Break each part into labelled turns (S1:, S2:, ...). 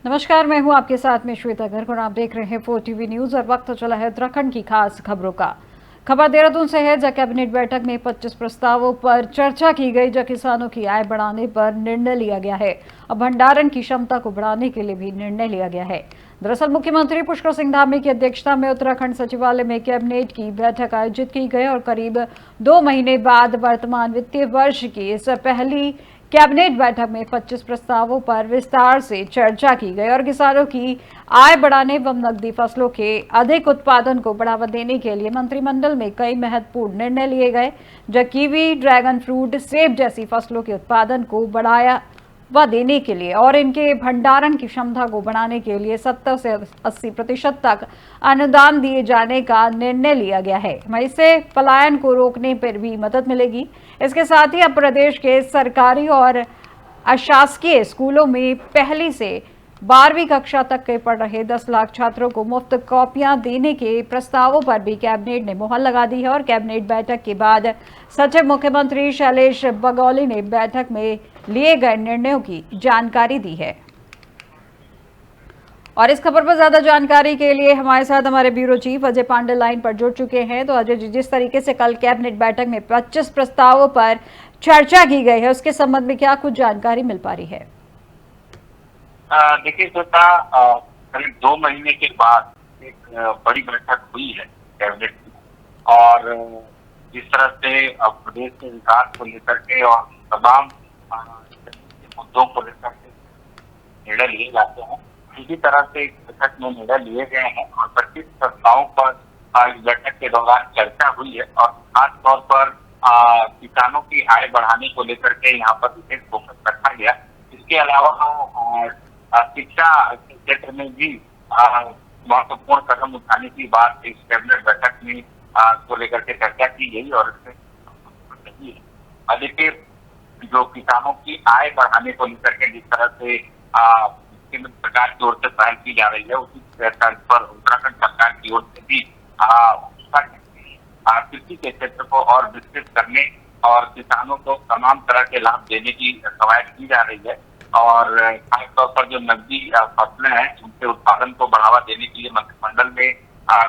S1: नमस्कार, मैं हूं आपके साथ में श्वेता गर्ग और आप देख रहे हैं 4 टीवी न्यूज। और वक्त चला है उत्तराखंड की खास खबरों का। खबर देहरादून से है, जहां कैबिनेट बैठक में 25 प्रस्तावों पर चर्चा की गई, जहां किसानों की आय बढ़ाने पर निर्णय लिया गया है और भंडारण की क्षमता को बढ़ाने के लिए भी निर्णय लिया गया है। दरअसल मुख्यमंत्री पुष्कर सिंह धामी की अध्यक्षता में उत्तराखंड सचिवालय में कैबिनेट की बैठक आयोजित की गई और करीब 2 महीने बाद वर्तमान वित्तीय वर्ष की इस पहली कैबिनेट बैठक में 25 प्रस्तावों पर विस्तार से चर्चा की गई और किसानों की आय बढ़ाने एवं नकदी फसलों के अधिक उत्पादन को बढ़ावा देने के लिए मंत्रिमंडल में कई महत्वपूर्ण निर्णय लिए गए, जबकि कीवी, ड्रैगन फ्रूट, सेब जैसी फसलों के उत्पादन को बढ़ाया देने के लिए और इनके भंडारण की क्षमता को बढ़ाने के लिए 70 से 80% तक अनुदान दिए जाने का निर्णय लिया गया है। इससे पलायन को रोकने पर भी मदद मिलेगी। इसके साथ ही अब प्रदेश के सरकारी और अशासकीय स्कूलों में पहली से 12वीं कक्षा तक के पढ़ रहे 10 लाख छात्रों को मुफ्त कॉपियां देने के प्रस्तावों पर भी कैबिनेट ने मुहर लगा दी है और कैबिनेट बैठक के बाद सचिव मुख्यमंत्री शैलेश बगौली ने बैठक में लिए गए निर्णयों की जानकारी दी है। और इस खबर पर ज्यादा जानकारी के लिए हमारे साथ हमारे bureau chief Ajay Pandey line पर जुड़ चुके हैं। तो अजय जी, जिस तरीके से कल कैबिनेट बैठक में 25 प्रस्तावों पर चर्चा की गई है, उसके संबंध में क्या कुछ जानकारी मिल पा रही है?
S2: देखिए श्वेता, करीब 2 महीने के बाद एक बड़ी बैठक हुई है कैबिनेट की। और जिस तरह से प्रदेश के विकास को लेकर के और तमाम मुद्दों को लेकर के निर्णय लिए जाते हैं, इसी तरह से इस बैठक में निर्णय लिए गए हैं और 25 प्रस्तावों पर इस बैठक के दौरान चर्चा हुई है। और खास तौर पर किसानों की आय बढ़ाने को लेकर के यहाँ पर विशेष फोकस रखा गया। इसके अलावा शिक्षा के क्षेत्र में भी महत्वपूर्ण कदम उठाने की बात इस कैबिनेट बैठक में को लेकर के चर्चा की गई। और इसमें देखिए, जो किसानों की आय बढ़ाने को लेकर के जिस तरह से केंद्र सरकार की ओर से पहल की जा रही है, उसी तर्ज पर उत्तराखंड सरकार की ओर से भी कृषि के क्षेत्र को और विकसित करने और किसानों को तमाम तरह के लाभ देने की कवायद की जा रही है। और खासतौर पर जो नकदी फसलें हैं, उनके उत्पादन को बढ़ावा देने के लिए मंत्रिमंडल में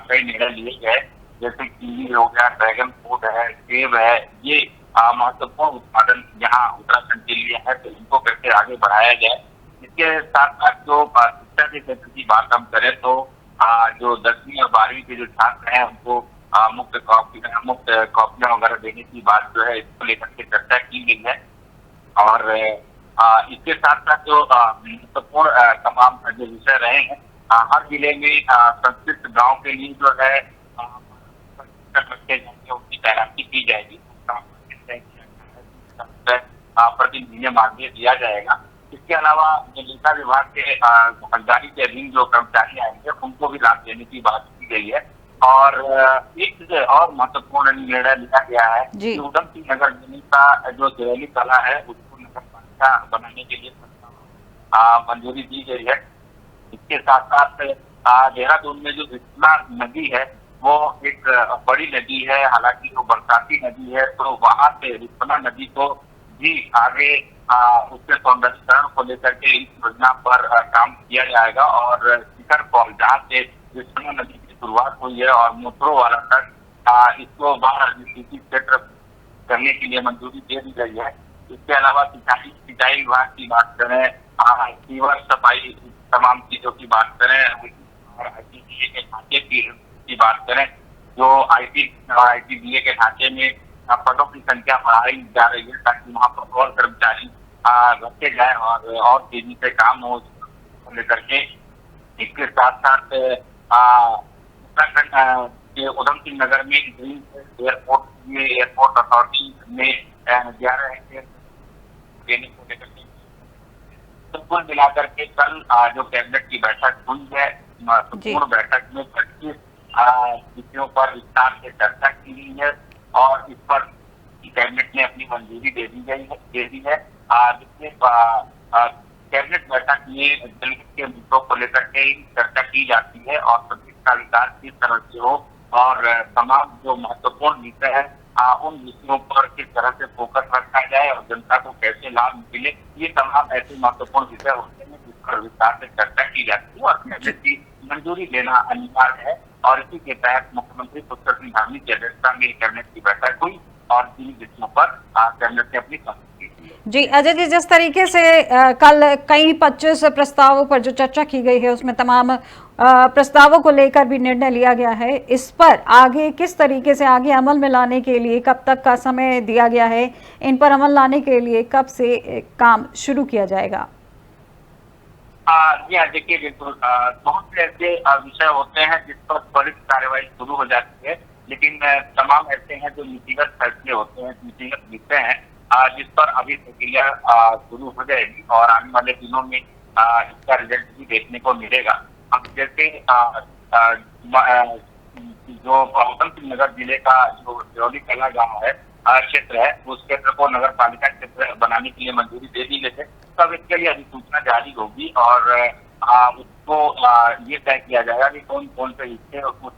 S2: कई निर्णय लिए गए, जैसे कीवी हो गया, ड्रैगन फ्रूट है, सेब है। ये महत्वपूर्ण उत्पादन यहाँ उत्तराखंड के लिए है, तो इनको कैसे आगे बढ़ाया जाए। इसके साथ साथ जो शिक्षा के क्षेत्र की बात हम करें तो जो 10वीं और 12वीं के जो छात्र हैं, उनको मुफ्त कॉपियां वगैरह देने की बात जो है, इसको लेकर के चर्चा की गई है। और इसके साथ साथ जो महत्वपूर्ण तमाम जो विषय रहे हैं, हर जिले में संस्कृत गांव के लिए जो है रखे जाएंगे, उनकी तैनाती की जाएगी, प्रति महीने मानदेय दिया जाएगा। इसके अलावा जो लेखा विभाग के हकदारी के अधीन जो कर्मचारी आएंगे, उनको भी लाभ देने की बात की गई है। और एक और महत्वपूर्ण निर्णय लिया गया है कि उधम सिंह नगर जिले का जो जैली कला है, उसको नगर पालिका बनाने के लिए मंजूरी दी गई है। इसके साथ साथ देहरादून में जो रिस्पना नदी है, वो एक बड़ी नदी है, हालांकि वो बरसाती नदी है, तो वहां से रिस्पना नदी को भी आगे उसके सौंदर्यीकरण को लेकर के इस योजना पर काम किया जाएगा। और शिखर फॉल, जहाँ से रिस्पना नदी की शुरुआत हुई है और मोटरो वाला तक, इसको बाहर अधिसूचित क्षेत्र करने के लिए मंजूरी दे दी गई है। इसके अलावा सिंचाई विभाग की बात करें, सीवर सफाई, तमाम चीजों की बात करें, और आईटीडीए के ढांचे की बात करें, जो आईटीडीए के ढांचे में पदों की संख्या बढ़ाई जा रही है, ताकि वहाँ पर और कर्मचारी रखे जाए और तेजी से काम हो लेकर के। इसके साथ साथ उत्तराखंड के उधम सिंह नगर में ग्रीन एयरपोर्ट अथॉरिटी में 11 हेक्टेयर देने को लेकर के कुल मिलाकर के कल जो कैबिनेट की बैठक हुई है, महत्वपूर्ण बैठक में 25 विषयों पर विस्तार से चर्चा की गई है और इस पर कैबिनेट ने अपनी मंजूरी दे दी है। जिसमें कैबिनेट बैठक में जनहित के मुद्दों को लेकर के चर्चा की जाती है और प्रदेश का विकास किस तरह से हो और तमाम जो महत्वपूर्ण विषय है, उन विषयों पर किस तरह से फोकस रखा जाए और जनता को कैसे लाभ मिले। ये तमाम ऐसे महत्वपूर्ण विषय होते हैं पर विस्तार से चर्चा की जाती है और कैबिनेट की मंजूरी लेना अनिवार्य है। और इसी के तहत मुख्यमंत्री पुष्कर सिंह धामी की अध्यक्षता में कैबिनेट की बैठक हुई और 3 विषयों पर कैबिनेट ने अपनी सहमति दी।
S1: जी अजय जी, जिस तरीके से कल कई 25 प्रस्तावों पर जो चर्चा की गई है उसमें तमाम प्रस्तावों को लेकर भी निर्णय लिया गया है, इस पर आगे किस तरीके से आगे अमल में लाने के लिए कब तक का समय दिया गया है, इन पर अमल लाने के लिए कब से काम शुरू किया जाएगा?
S2: जी हाँ, देखिए बिल्कुल बहुत से ऐसे विषय होते हैं जिस पर त्वरित कार्यवाही शुरू हो जाती है, लेकिन तमाम ऐसे हैं जो नीतिगत फैसले होते हैं, नीतिगत विषय हैं जिस पर अभी प्रक्रिया शुरू हो जाएगी और आने वाले दिनों में इसका रिजल्ट भी देखने को मिलेगा। अब जैसे जो गौतम सिंह नगर जिले का जो देवली कला गाँव है क्षेत्र है, उस क्षेत्र को नगर पालिका क्षेत्र बनाने के लिए मंजूरी दे दी गई है। तब इसके लिए अधिसूचना जारी होगी और उसको ये तय किया जाएगा कि कौन कौन से हिस्से उस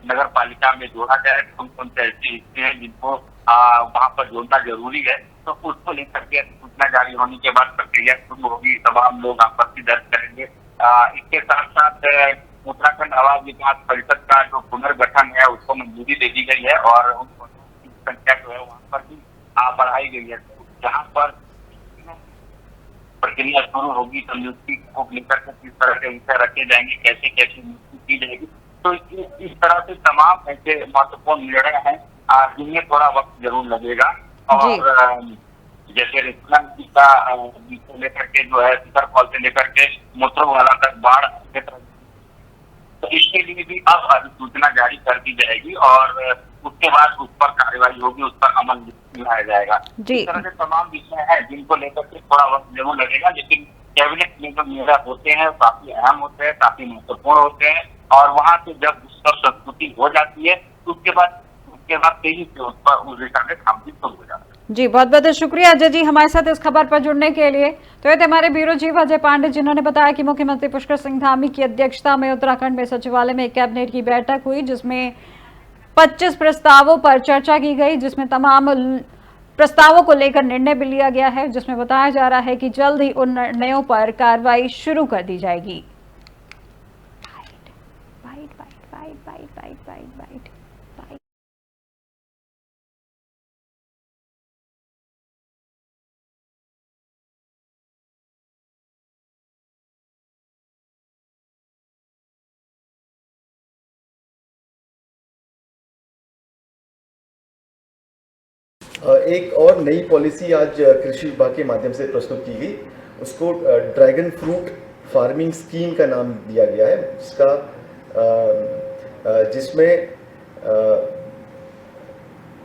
S2: नगर पालिका में जोड़ा जाए, कौन कौन से ऐसे हिस्से हैं जिनको वहाँ पर जोड़ना जरूरी है। तो उसको लेकर के अधिसूचना जारी होने के बाद प्रक्रिया शुरू होगी, तमाम लोग आपत्ति दर्ज करेंगे। इसके साथ साथ उत्तराखंड आवास विकास परिषद का जो पुनर्गठन है उसको मंजूरी दे दी गई है और उन की संख्या जो है वहाँ पर भी बढ़ाई गई है। जहाँ पर प्रक्रिया शुरू होगी तो नियुक्ति को लेकर के किस तरह के विषय रखे जाएंगे, कैसे कैसे नियुक्ति की जाएगी, तो इस तरह से तमाम ऐसे महत्वपूर्ण निर्णय हैं जिनमें थोड़ा वक्त जरूर लगेगा। और जैसे रेस्टोरेंट का से लेकर के जो है शिखर फॉल से लेकर के मोत्रवाला तक बाढ़ क्षेत्र, तो इसके लिए भी अब अधिसूचना जारी कर दी जाएगी और उसके बाद उस पर कार्यवाही होगी, उस पर अमल लाया जाएगा। इस तरह से तमाम विषय है जिनको लेकर के थोड़ा वक्त जरूर लगेगा, लेकिन कैबिनेट में जो निर्णय होते हैं काफी अहम होते हैं, काफी महत्वपूर्ण होते हैं और वहां से जब सब संस्तुति हो जाती है तो उसके बाद तेजी से उस पर उस दिशा में काम भी शुरू हो जाता है।
S1: जी बहुत बहुत शुक्रिया अजय जी हमारे साथ इस खबर पर जुड़ने के लिए। तो ये थे हमारे ब्यूरो चीफ अजय पांडे जिन्होंने बताया कि मुख्यमंत्री पुष्कर सिंह धामी की अध्यक्षता में उत्तराखंड में सचिवालय में एक कैबिनेट की बैठक हुई जिसमें 25 प्रस्तावों पर चर्चा की गई, जिसमें तमाम प्रस्तावों को लेकर निर्णय भी लिया गया है, जिसमें बताया जा रहा है कि जल्द ही उन निर्णयों पर कार्रवाई शुरू कर दी जाएगी।
S3: एक और नई पॉलिसी आज कृषि विभाग के माध्यम से प्रस्तुत की गई, उसको ड्रैगन फ्रूट फार्मिंग स्कीम का नाम दिया गया है,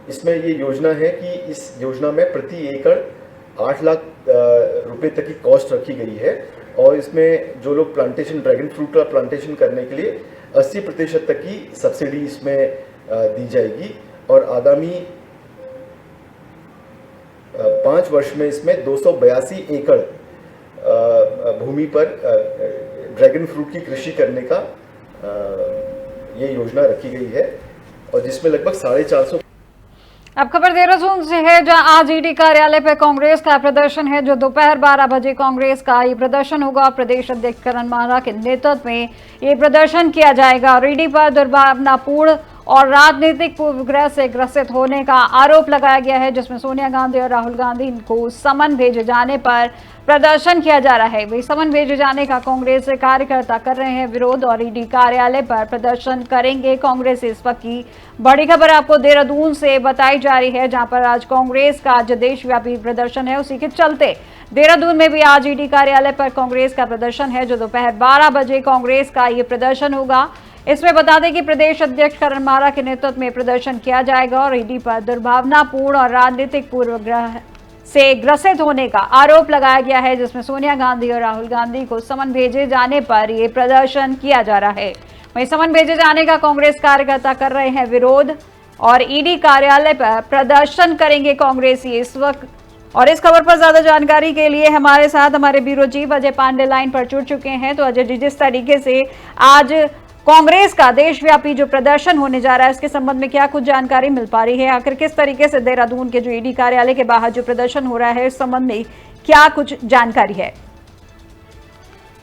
S3: इसमें ये योजना है कि इस योजना में प्रति एकड़ 8 लाख रुपए तक की कॉस्ट रखी गई है और इसमें जो लोग प्लांटेशन ड्रैगन फ्रूट का प्लांटेशन करने के लिए 80% तक की सब्सिडी इसमें दी जाएगी और आगामी 5 वर्ष में इसमें 282 एकड़ भूमि पर ड्रैगन फ्रूट की कृषि करने का ये योजना रखी गई है और जिसमें लगभग 450।
S1: अब खबर देहरादून से है जहां आज ईडी कार्यालय पर कांग्रेस का प्रदर्शन है, जो दोपहर 12 बजे कांग्रेस का ये प्रदर्शन होगा। प्रदेश अध्यक्ष करण मारा के नेतृत्व में ये प्रदर्शन किया जाएगा और ईडी पर दुर्भावनापूर्ण और राजनीतिक पूर्वाग्रह से ग्रसित होने का आरोप लगाया गया है, जिसमें सोनिया गांधी और राहुल गांधी को समन भेजे जाने पर प्रदर्शन किया जा रहा है। वही समन भेजे जाने का कांग्रेस कार्यकर्ता कर रहे हैं विरोध और ईडी कार्यालय पर प्रदर्शन करेंगे कांग्रेस। इस वक्त की बड़ी खबर आपको देहरादून से बताई जा रही है, जहां पर आज कांग्रेस का आज देशव्यापी प्रदर्शन है। उसी के चलते देहरादून में भी आज ईडी कार्यालय पर कांग्रेस का प्रदर्शन है, जो दोपहर 12 बजे कांग्रेस का ये प्रदर्शन होगा। इसमें बता दें कि प्रदेश अध्यक्ष करण मारा के नेतृत्व में प्रदर्शन किया जाएगा और ईडी पर दुर्भावनापूर्ण और राजनीतिक पूर्वाग्रह से ग्रसित होने का आरोप लगाया गया है, जिसमें सोनिया गांधी और राहुल गांधी को समन भेजे जाने पर यह प्रदर्शन किया जा रहा है। वहीं समन भेजे जाने का कांग्रेस कार्यकर्ता कर रहे हैं विरोध और ईडी कार्यालय पर प्रदर्शन करेंगे कांग्रेसी इस वक्त। और इस खबर पर ज्यादा जानकारी के लिए हमारे साथ हमारे bureau chief Ajay Pandey line पर जुड़ चुके हैं। तो अजय जी, जिस तरीके से आज कांग्रेस का देशव्यापी जो प्रदर्शन होने जा रहा है उसके संबंध में क्या कुछ जानकारी मिल पा रही है? आखिर किस तरीके से देहरादून के जो ईडी कार्यालय के बाहर जो प्रदर्शन हो रहा है इस संबंध में क्या कुछ जानकारी है?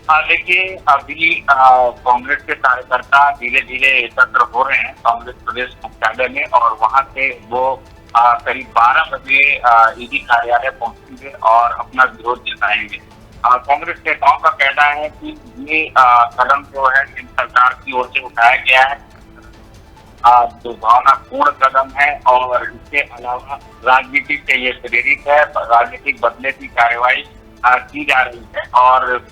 S2: देखिए, अभी कांग्रेस के कार्यकर्ता धीरे धीरे एकत्र हो रहे हैं कांग्रेस प्रदेश मुख्यालय में, और वहां से वो करीब 12 बजे ईडी कार्यालय पहुंचेंगे और अपना विरोध जताएंगे। कांग्रेस नेताओं का कहना है कि ये कदम जो है केंद्र सरकार की ओर से उठाया गया है, दुर्भावनापूर्ण कदम है, और इसके अलावा राजनीति से ये प्रेरित है, राजनीतिक बदले की कार्यवाही की जा रही है। और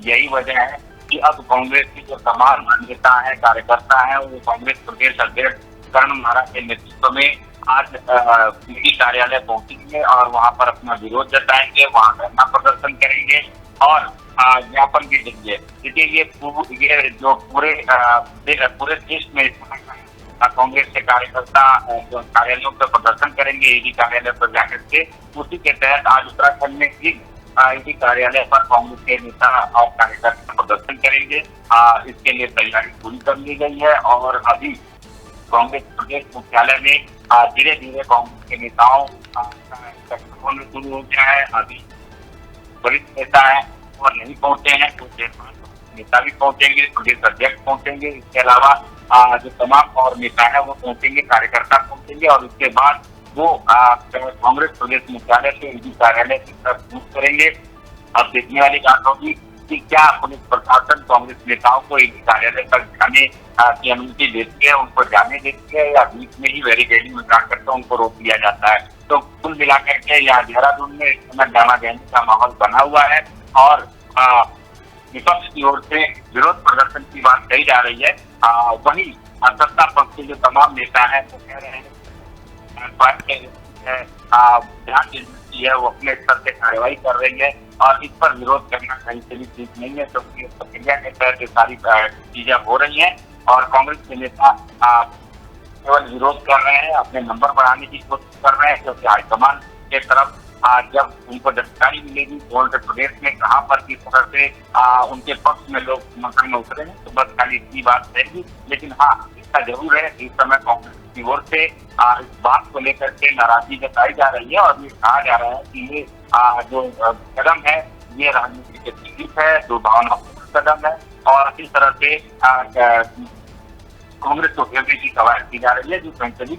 S2: यही वजह है कि अब कांग्रेस की जो तमाम नेता है, कार्यकर्ता है, वो कांग्रेस प्रदेश अध्यक्ष करण महारा के नेतृत्व में आज ईडी कार्यालय पहुंचेंगे और वहां पर अपना विरोध जताएंगे, वहां धरना प्रदर्शन करेंगे और ज्ञापन भी देंगे। देखिए, ये जो पूरे देश में कांग्रेस के कार्यकर्ता जो कार्यालयों पर प्रदर्शन करेंगे, ईडी कार्यालय पर जाकर के, उसी के तहत आज उत्तराखंड में भी ईडी कार्यालय पर कांग्रेस के नेता और कार्यकर्ता प्रदर्शन करेंगे। इसके लिए तैयारी पूरी कर ली गई है और अभी कांग्रेस प्रदेश मुख्यालय में धीरे धीरे कांग्रेस के नेताओं का होना शुरू हो गया है। अभी वरिष्ठ नेता है और नहीं पहुंचे हैं, कुछ नेता भी पहुंचेंगे, प्रदेश अध्यक्ष पहुंचेंगे, इसके अलावा जो तमाम और नेता है वो पहुंचेंगे, कार्यकर्ता पहुंचेंगे और उसके बाद वो कांग्रेस प्रदेश मुख्यालय से ईडी कार्यालय की तरफ मूव करेंगे। अब देखने वाली बात होगी कि क्या पुलिस प्रशासन कांग्रेस नेताओं को ईडी कार्यालय तक जाने की अनुमति देती है, उनको जाने देती है, या बीच में ही बैरिकेडिंग में जाकर के उनको रोक दिया जाता है। तो कुल मिलाकर के यहाँ देहरादून में इस समय गाना गहने का माहौल बना हुआ है और विपक्ष की ओर से विरोध प्रदर्शन की बात कही जा रही है। वही सत्ता पक्ष के जो तमाम नेता हैं वो कह रहे हैं ध्यान एजेंसी है वो अपने स्तर से कार्रवाई कर रही है और इस पर विरोध करना कहीं से भी ठीक नहीं है, क्योंकि प्रक्रिया के तहत सारी चीजें हो रही हैं और कांग्रेस के नेता केवल विरोध कर रहे हैं, अपने नंबर बढ़ाने की कोशिश कर रहे हैं, क्योंकि हाईकमान के तरफ जब उनको जानकारी मिलेगी कौन से प्रदेश में कहां पर किस तरह से उनके पक्ष में लोग समर्थन में उतरे हैं, तो बस खाली इतनी बात रहेगी। लेकिन हाँ, इसका जरूर है इस समय कांग्रेस की ओर से इस बात को लेकर के नाराजगी जताई जा रही है और ये कहा जा रहा है कि ये जो कदम है ये राजनीति के खिलाफ है, दुर्भावनापूर्ण कदम है और इस तरह से कांग्रेस को घेरने की कवायद की जा रही है, जो कहीं से भी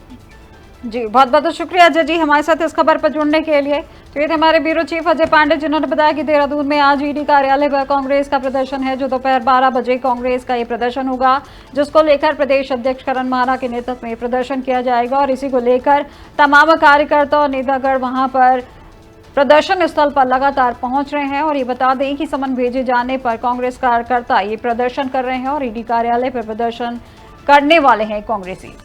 S1: जी। बहुत बहुत शुक्रिया अजय जी हमारे साथ इस खबर पर जुड़ने के लिए। तो ये थे हमारे ब्यूरो चीफ अजय पांडे, जिन्होंने बताया कि देहरादून में आज ईडी कार्यालय पर कांग्रेस का प्रदर्शन है, जो दोपहर 12 बजे कांग्रेस का ये प्रदर्शन होगा, जिसको लेकर प्रदेश अध्यक्ष करण महारा के नेतृत्व में प्रदर्शन किया जाएगा और इसी को लेकर तमाम कार्यकर्ता और नेतागण वहां पर प्रदर्शन स्थल पर लगातार पहुंच रहे हैं। और ये बता दें कि समन भेजे जाने पर कांग्रेस कार्यकर्ता ये प्रदर्शन कर रहे हैं और ईडी कार्यालय पर प्रदर्शन करने वाले हैं कांग्रेसी।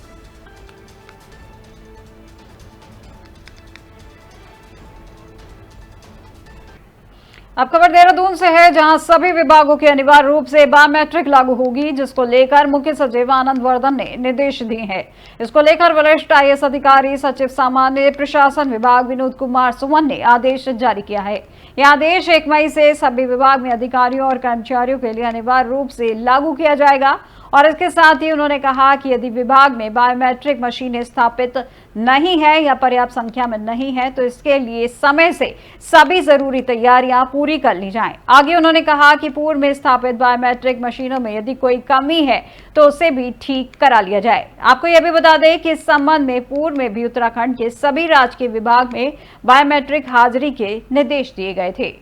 S1: अब खबर देहरादून से है, जहां सभी विभागों की अनिवार्य रूप से बायोमेट्रिक लागू होगी, जिसको लेकर मुख्य सचिव आनंद वर्धन ने निर्देश दिए हैं। इसको लेकर वरिष्ठ आईएएस अधिकारी सचिव सामान्य प्रशासन विभाग विनोद कुमार सुमन ने आदेश जारी किया है। यह आदेश 1 मई से सभी विभाग में अधिकारियों और कर्मचारियों के लिए अनिवार्य रूप से लागू किया जाएगा और इसके साथ ही उन्होंने कहा कि यदि विभाग में बायोमेट्रिक मशीनें स्थापित नहीं है या पर्याप्त संख्या में नहीं है तो इसके लिए समय से सभी जरूरी तैयारियां पूरी कर ली जाएं। आगे उन्होंने कहा कि पूर्व में स्थापित बायोमेट्रिक मशीनों में यदि कोई कमी है तो उसे भी ठीक करा लिया जाए। आपको यह भी बता दें कि इस संबंध में पूर्व में भी उत्तराखंड के सभी राजकीय विभाग में बायोमेट्रिक हाजिरी के निर्देश दिए गए थे।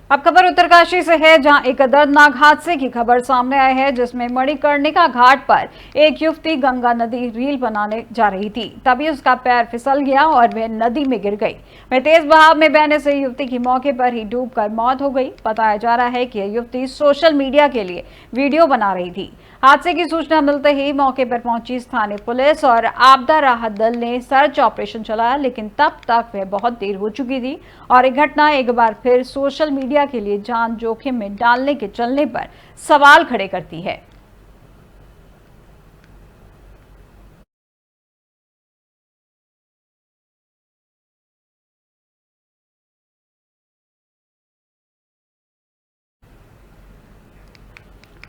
S1: अब खबर उत्तरकाशी से है, जहां एक दर्दनाक हादसे की खबर सामने आई है, जिसमें मणिकर्णिका घाट पर एक युवती गंगा नदी रील बनाने जा रही थी, तभी उसका पैर फिसल गया और वह नदी में गिर गई। वह तेज बहाव में बहने से युवती की मौके पर ही डूबकर मौत हो गई। बताया जा रहा है कि यह युवती सोशल मीडिया के लिए वीडियो बना रही थी। हादसे की सूचना मिलते ही मौके पर पहुंची स्थानीय पुलिस और आपदा राहत दल ने सर्च ऑपरेशन चलाया, लेकिन तब तक वह बहुत देर हो चुकी थी और यह घटना एक बार फिर सोशल मीडिया के लिए जान जोखिम में डालने के चलने पर सवाल खड़े करती है।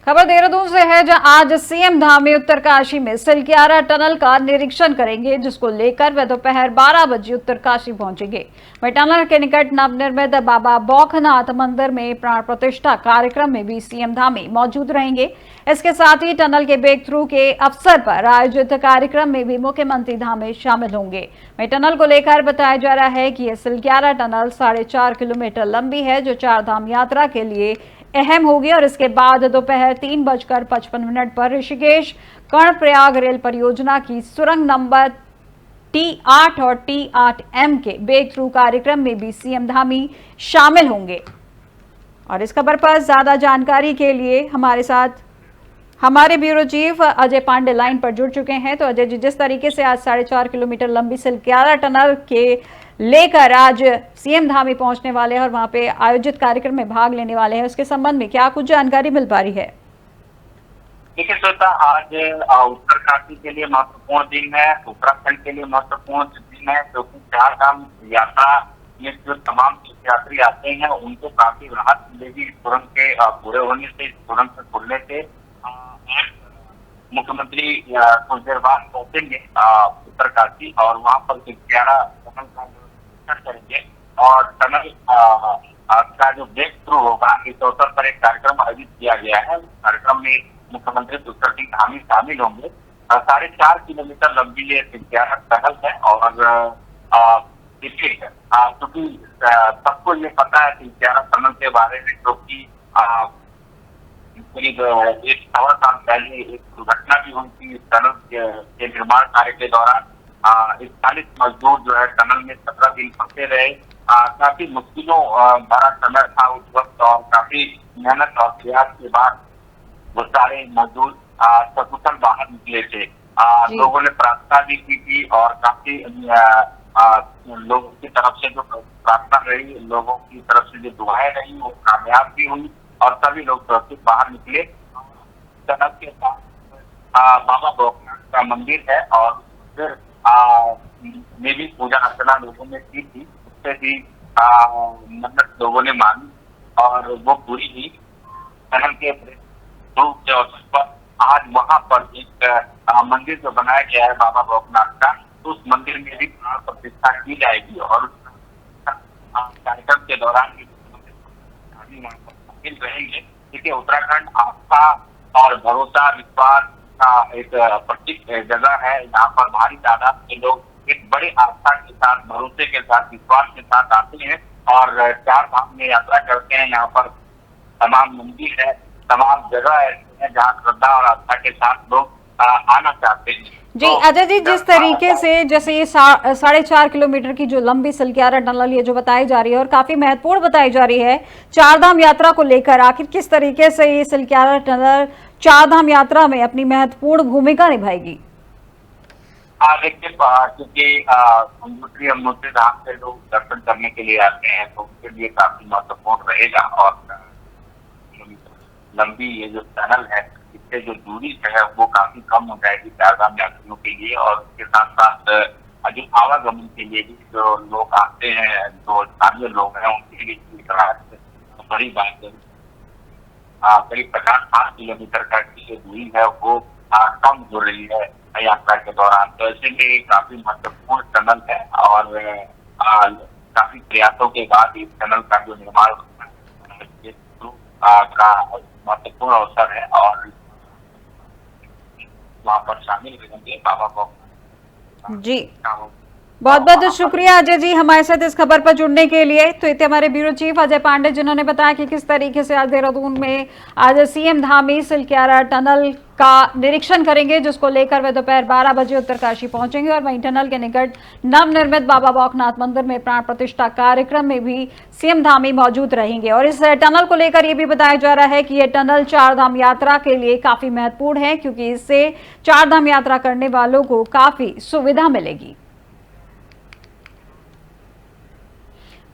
S1: खबर देहरादून से है, जहां आज सीएम धामी उत्तरकाशी में सिलक्यारा टनल का निरीक्षण करेंगे, जिसको लेकर वे दोपहर 12 बजे उत्तरकाशी पहुंचेंगे। वहीं टनल के निकट नवनिर्मित बाबा बौखनाथ मंदिर में प्राण प्रतिष्ठा कार्यक्रम में भी सीएम धामी मौजूद रहेंगे। इसके साथ ही टनल के ब्रेक थ्रू के अवसर पर आयोजित कार्यक्रम में भी मुख्यमंत्री धामी शामिल होंगे। वहीं टनल को लेकर बताया जा रहा है कि यह सिलक्यारा टनल 4.5 किलोमीटर लंबी है, जो चार धाम यात्रा के लिए अहम होगी। और इसके बाद दोपहर 3:55 पर ऋषिकेश कर्णप्रयाग रेल परियोजना की सुरंग नंबर T8 और T8M के ब्रेक थ्रू कार्यक्रम में भी सीएम धामी शामिल होंगे। और इस खबर पर ज्यादा जानकारी के लिए हमारे साथ हमारे bureau chief Ajay Pandey line पर जुड़ चुके हैं। तो अजय जी, जिस तरीके से आज 4.5 किलोमीटर लंबी सिलक्यारा टनल के लेकर आज सीएम धामी पहुंचने वाले हैं और वहां पे आयोजित कार्यक्रम में भाग लेने वाले हैं, उसके संबंध में क्या कुछ जानकारी मिल पा रही है?
S2: देखिए श्वेता, आज उत्तरकाशी के लिए महत्वपूर्ण दिन है, उत्तराखंड के लिए महत्वपूर्ण दिन है, क्योंकि चार धाम यात्रा में जो तमाम तीर्थयात्री आते हैं उनको काफी राहत मिलेगी इस सुरंग के पूरे होने से, इस सुरंग से खुलने से। मुख्यमंत्री कुछ देर बाद पहुंचेंगे उत्तरकाशी और वहां पर सिलक्यारा टनल का निरीक्षण करेंगे और टनल का जो ब्रेक थ्रू होगा, इस अवसर पर एक कार्यक्रम आयोजित किया गया है। कार्यक्रम में मुख्यमंत्री पुष्कर सिंह धामी शामिल होंगे। 4.5 किलोमीटर लंबी ये सिलक्यारा टनल है और देखिए क्योंकि सबको ये पता है सिलक्यारा टनल के बारे में, क्योंकि करीब 1.25 साल पहले एक दुर्घटना भी हुई थी। टनल के निर्माण कार्य के दौरान 41 मजदूर जो है टनल में 17 दिन फंसे रहे। काफी मुश्किलों भरा समय था उस वक्त और काफी मेहनत और प्रयास के बाद वो सारे मजदूर सकुशल बाहर निकले थे। लोगों ने प्रार्थना भी की थी और काफी लोगों की तरफ से जो प्रार्थना रही, लोगों की तरफ से जो दुआएं रही, वो कामयाब भी हुई और सभी लोग सुरक्षित बाहर निकले। टनल के पास बाबा बौखनाथ का मंदिर है और फिर में भी पूजा अर्चना लोगों ने की थी, उससे भी मन्नत लोगों ने मांगी और वो पूरी हुई। टनल के रूप के अवसर पर आज वहां पर एक मंदिर जो बनाया गया है बाबा बौखनाथ का, तो उस मंदिर में भी प्राण प्रतिष्ठा की जाएगी और उस कार्यक्रम के दौरान रहेंगे। देखिए, उत्तराखंड आस्था और भरोसा विश्वास का एक प्रतीक जगह है। यहाँ पर भारी तादाद के लोग एक बड़ी आस्था के साथ, भरोसे के साथ, विश्वास के साथ आते हैं और चार धाम में यात्रा करते हैं। यहाँ पर तमाम मंदिर है, तमाम जगह है जहाँ श्रद्धा और आस्था के साथ लोग आना चाहते हैं।
S1: जी अजय जी, जिस तरीके से जैसे ये 4.5 किलोमीटर की जो लंबी सिलक्यारा टनल ये जो बताई जा रही है और काफी महत्वपूर्ण बताई जा रही है चार धाम यात्रा को लेकर, आखिर किस तरीके से ये सिलक्यारा टनल चार धाम यात्रा में अपनी महत्वपूर्ण भूमिका निभाएगी?
S2: देखिए, क्योंकि यमुनोत्री धाम से लोग दर्शन करने के लिए आते हैं तो उनके लिए काफी महत्वपूर्ण रहेगा और लंबी ये जो टनल है इससे जो दूरी है वो काफी कम हो जाएगी चारधाम यात्रियों के लिए और उसके साथ साथ जो आवागमन के लिए भी जो लोग आते हैं, जो स्थानीय लोग हैं, उनके लिए बड़ी बात है। करीब 50-60 किलोमीटर का जो दूरी है वो कम हो रही है यात्रा के दौरान, तो ऐसे में काफी महत्वपूर्ण टनल है और काफी प्रयासों के बाद इस टनल का जो निर्माण का महत्वपूर्ण अवसर है और वहाँ पर शामिल रहेंगे बाबा बौखनाथ
S1: जी। बहुत बहुत शुक्रिया अजय जी हमारे साथ इस खबर पर जुड़ने के लिए। तो इतने हमारे ब्यूरो चीफ अजय पांडे जिन्होंने बताया कि किस तरीके से आज देहरादून में आज सीएम धामी सिलक्यारा टनल का निरीक्षण करेंगे, जिसको लेकर वे दोपहर 12 बजे उत्तरकाशी पहुंचेंगे और वहीं टनल के निकट नवनिर्मित बाबा बौखनाथ मंदिर में प्राण प्रतिष्ठा कार्यक्रम में भी सीएम धामी मौजूद रहेंगे। और इस टनल को लेकर यह भी बताया जा रहा है कि यह टनल चार धाम यात्रा के लिए काफी महत्वपूर्ण है, क्योंकि इससे चार धाम यात्रा करने वालों को काफी सुविधा मिलेगी।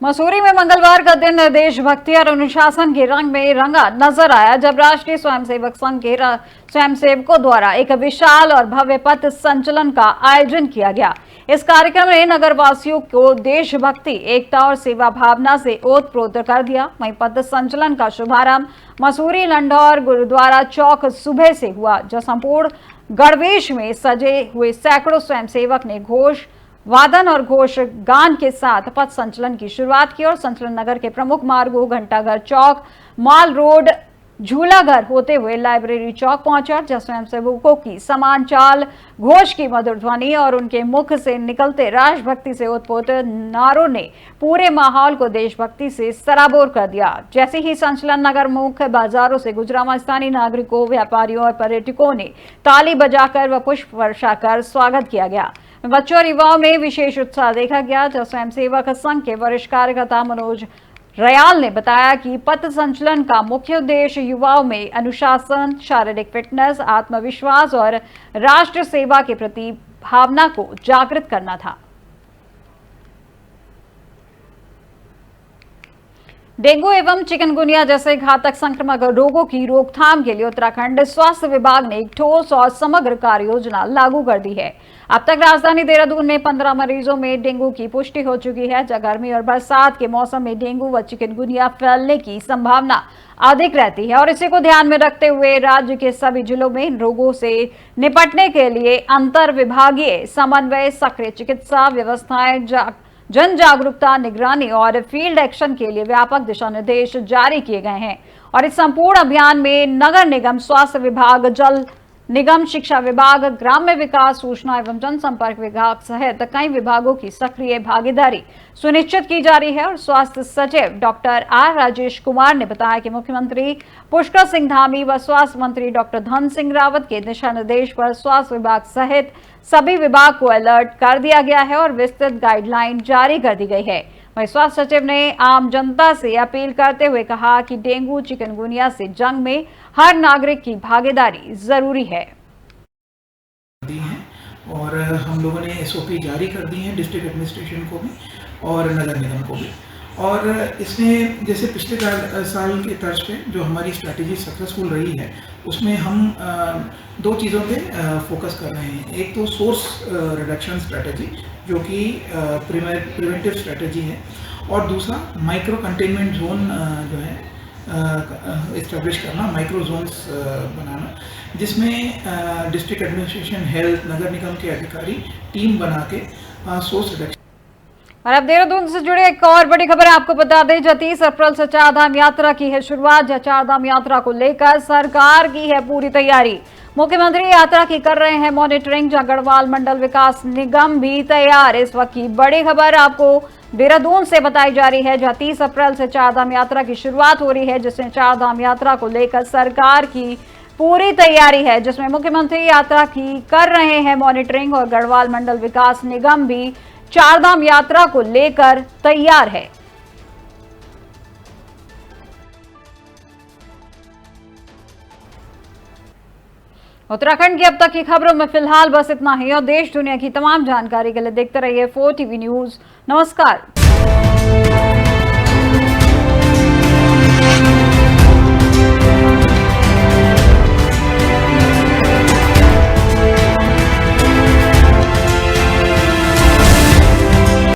S1: मसूरी में मंगलवार का दिन देशभक्ति और अनुशासन के रंग में रंगा नजर आया, जब राष्ट्रीय स्वयंसेवक संघ के स्वयंसेवकों द्वारा एक विशाल और भव्य पथ संचलन का आयोजन किया गया। इस कार्यक्रम ने नगरवासियों को देशभक्ति, एकता और सेवा भावना से ओतप्रोत कर दिया। वहीं पथ संचलन का शुभारंभ मसूरी लंढौर गुरुद्वारा चौक सुबह से हुआ, जो संपूर्ण गणवेश में सजे हुए सैकड़ों स्वयंसेवक ने घोष वादन और घोष गान के साथ पथ संचलन की शुरुआत की और संचलन नगर के प्रमुख मार्गों घंटाघर चौक, माल रोड, झूलाघर होते हुए लाइब्रेरी चौक पहुंचा, जहां स्वयंसेवकों की समान चाल, घोष की मधुर ध्वनि और उनके मुख से निकलते राष्ट्रभक्ति से उत्पोत नारों ने पूरे माहौल को देशभक्ति से सराबोर कर दिया। जैसे ही संचलन नगर मुख्य बाजारों से गुजरा, वहां स्थानीय नागरिकों, व्यापारियों और पर्यटकों ने ताली बजाकर व पुष्प वर्षा कर स्वागत किया गया। बच्चों और युवाओं में विशेष उत्साह देखा गया, जब स्वयंसेवक संघ के वरिष्ठ कार्यकर्ता मनोज रयाल ने बताया कि पथ संचलन का मुख्य उद्देश्य युवाओं में अनुशासन, शारीरिक फिटनेस, आत्मविश्वास और राष्ट्र सेवा के प्रति भावना को जागृत करना था। डेंगू एवं चिकनगुनिया जैसे घातक संक्रामक रोगों की रोकथाम के लिए उत्तराखंड स्वास्थ्य विभाग ने एक ठोस और समग्र कार्य योजना लागू कर दी है। अब तक राजधानी देहरादून में 15 मरीजों में डेंगू की पुष्टि हो चुकी है, जहां गर्मी और बरसात के मौसम में डेंगू व चिकनगुनिया फैलने की संभावना अधिक रहती है और इसी को ध्यान में रखते हुए राज्य के सभी जिलों में इन रोगों से निपटने के लिए अंतर विभागीय समन्वय, सक्रिय चिकित्सा व्यवस्थाएं, जन जागरूकता, निगरानी और फील्ड एक्शन के लिए व्यापक दिशा निर्देश जारी किए गए हैं। और इस संपूर्ण अभियान में नगर निगम, स्वास्थ्य विभाग, जल निगम, शिक्षा विभाग, ग्राम्य विकास, सूचना एवं जनसंपर्क विभाग सहित कई विभागों की सक्रिय भागीदारी सुनिश्चित की जा रही है। और स्वास्थ्य सचिव डॉक्टर आर राजेश कुमार ने बताया कि मुख्यमंत्री पुष्कर सिंह धामी व स्वास्थ्य मंत्री डॉक्टर धन सिंह रावत के दिशा निर्देश पर स्वास्थ्य विभाग सहित सभी विभाग को अलर्ट कर दिया गया है और विस्तृत गाइडलाइन जारी कर दी गई है। वहीं स्वास्थ्य सचिव ने आम जनता से अपील करते हुए कहा कि डेंगू चिकनगुनिया से जंग में हर नागरिक की भागीदारी जरूरी है।
S4: और हम लोगों ने एसओपी जारी कर दी है डिस्ट्रिक्ट एडमिनिस्ट्रेशन को भी और नगर निगम को भी। और इसमें जैसे पिछले साल के तर्ज पे जो हमारी स्ट्रैटेजी सक्सेसफुल रही है, उसमें हम दो चीज़ों पे फोकस कर रहे हैं। एक तो सोर्स रिडक्शन स्ट्रैटेजी, जो कि प्रिवेंटिव स्ट्रैटेजी है, और दूसरा माइक्रो कंटेनमेंट जोन जो है इस्टेब्लिश करना, माइक्रो जोन्स बनाना, जिसमें डिस्ट्रिक्ट एडमिनिस्ट्रेशन, हेल्थ, नगर निगम के अधिकारी टीम बना के सोर्स रिडक्शन।
S1: और अब देहरादून से जुड़े एक और बड़ी खबर आपको बता दें, 30 अप्रैल से चारधाम यात्रा की है शुरुआत। चारधाम यात्रा को लेकर सरकार की है पूरी तैयारी। मुख्यमंत्री यात्रा की कर रहे हैं मॉनिटरिंग, जहां गढ़वाल मंडल विकास निगम भी तैयार। इस वक्त की बड़ी खबर आपको देहरादून से बताई जा रही है, जहां 30 अप्रैल से चारधाम यात्रा की शुरुआत हो रही है, जिसमें चारधाम यात्रा को लेकर सरकार की पूरी तैयारी है, जिसमें मुख्यमंत्री यात्रा की कर रहे हैं मॉनिटरिंग और गढ़वाल मंडल विकास निगम भी चारधाम यात्रा को लेकर तैयार है। उत्तराखंड की अब तक की खबरों में फिलहाल बस इतना ही और देश दुनिया की तमाम जानकारी के लिए देखते रहिए 4 TV न्यूज। नमस्कार।